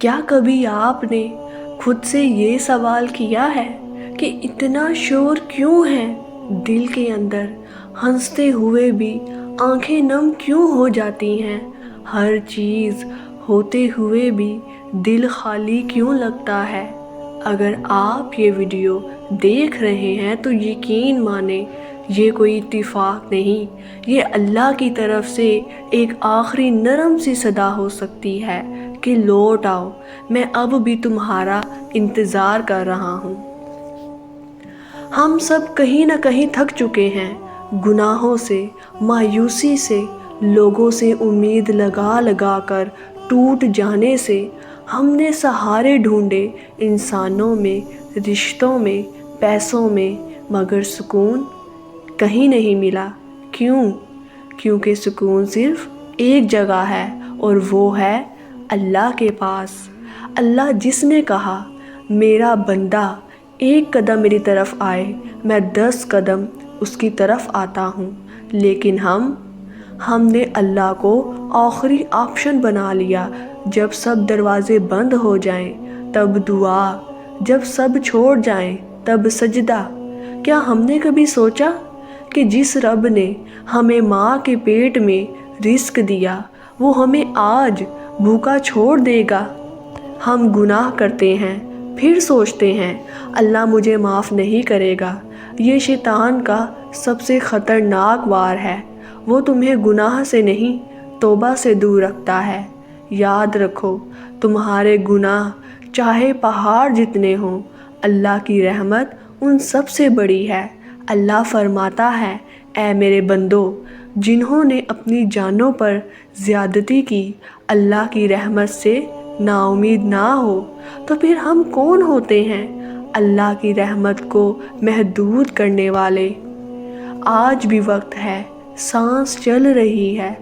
کیا کبھی آپ نے خود سے یہ سوال کیا ہے کہ اتنا شور کیوں ہے دل کے اندر؟ ہنستے ہوئے بھی آنکھیں نم کیوں ہو جاتی ہیں؟ ہر چیز ہوتے ہوئے بھی دل خالی کیوں لگتا ہے؟ اگر آپ یہ ویڈیو دیکھ رہے ہیں تو یقین مانیں یہ کوئی اتفاق نہیں، یہ اللہ کی طرف سے ایک آخری نرم سی صدا ہو سکتی ہے کہ لوٹ آؤ، میں اب بھی تمہارا انتظار کر رہا ہوں۔ ہم سب کہیں نہ کہیں تھک چکے ہیں، گناہوں سے، مایوسی سے، لوگوں سے امید لگا لگا کر ٹوٹ جانے سے۔ ہم نے سہارے ڈھونڈے انسانوں میں، رشتوں میں، پیسوں میں، مگر سکون کہیں نہیں ملا۔ کیوں؟ کیونکہ سکون صرف ایک جگہ ہے اور وہ ہے اللہ کے پاس۔ اللہ جس نے کہا میرا بندہ ایک قدم میری طرف آئے میں 10 قدم اس کی طرف آتا ہوں، لیکن ہم نے اللہ کو آخری آپشن بنا لیا۔ جب سب دروازے بند ہو جائیں تب دعا، جب سب چھوڑ جائیں تب سجدہ۔ کیا ہم نے کبھی سوچا کہ جس رب نے ہمیں ماں کے پیٹ میں رزق دیا وہ ہمیں آج بھوکا چھوڑ دے گا؟ ہم گناہ کرتے ہیں، پھر سوچتے ہیں اللہ مجھے معاف نہیں کرے گا۔ یہ شیطان کا سب سے خطرناک وار ہے، وہ تمہیں گناہ سے نہیں توبہ سے دور رکھتا ہے۔ یاد رکھو تمہارے گناہ چاہے پہاڑ جتنے ہوں، اللہ کی رحمت ان سب سے بڑی ہے۔ اللہ فرماتا ہے اے میرے بندو، جنہوں نے اپنی جانوں پر زیادتی کی، اللہ کی رحمت سے نا امید نہ ہو۔ تو پھر ہم کون ہوتے ہیں اللہ کی رحمت کو محدود کرنے والے؟ آج بھی وقت ہے، سانس چل رہی ہے،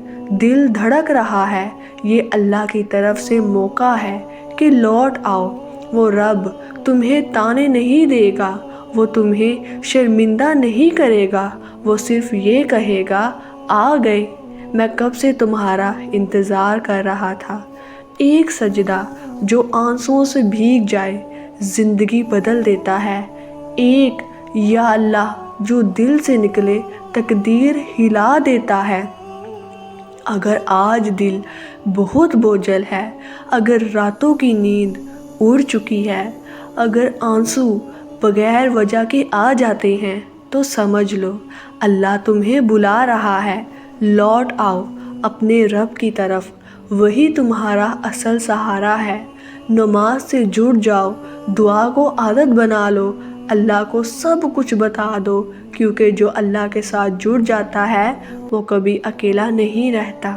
دل دھڑک رہا ہے، یہ اللہ کی طرف سے موقع ہے کہ لوٹ آؤ۔ وہ رب تمہیں تانے نہیں دے گا، وہ تمہیں شرمندہ نہیں کرے گا، وہ صرف یہ کہے گا آ گئے، میں کب سے تمہارا انتظار کر رہا تھا۔ ایک سجدہ جو آنسوؤں سے بھیگ جائے زندگی بدل دیتا ہے، ایک یا اللہ جو دل سے نکلے تقدیر ہلا دیتا ہے۔ اگر آج دل بہت بوجھل ہے، اگر راتوں کی نیند اڑ چکی ہے، اگر آنسو بغیر وجہ کے آ جاتے ہیں، تو سمجھ لو اللہ تمہیں بلا رہا ہے۔ لوٹ آؤ اپنے رب کی طرف، وہی تمہارا اصل سہارا ہے۔ نماز سے جڑ جاؤ، دعا کو عادت بنا لو، اللہ کو سب کچھ بتا دو، کیونکہ جو اللہ کے ساتھ جڑ جاتا ہے وہ کبھی اکیلا نہیں رہتا۔